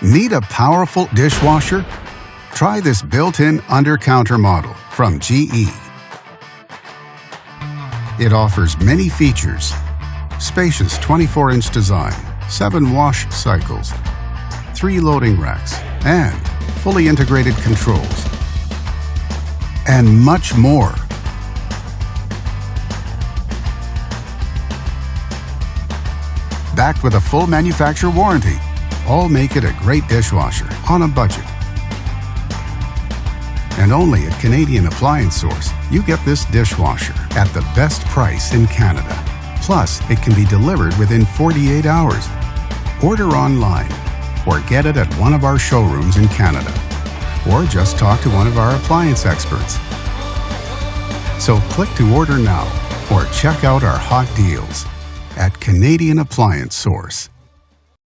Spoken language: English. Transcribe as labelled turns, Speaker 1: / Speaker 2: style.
Speaker 1: Need a powerful dishwasher? Try this built-in Undercounter model from GE. It offers many features: spacious 24-inch design, 7 wash cycles, 3 loading racks, and fully integrated controls, and much more. Backed with a full manufacturer warranty, all make it a great dishwasher on a budget. And only at Canadian Appliance Source, you get this dishwasher at the best price in Canada. Plus, it can be delivered within 48 hours. Order online or get it at one of our showrooms in Canada. Or just talk to one of our appliance experts. So click to order now or check out our hot deals at Canadian Appliance Source.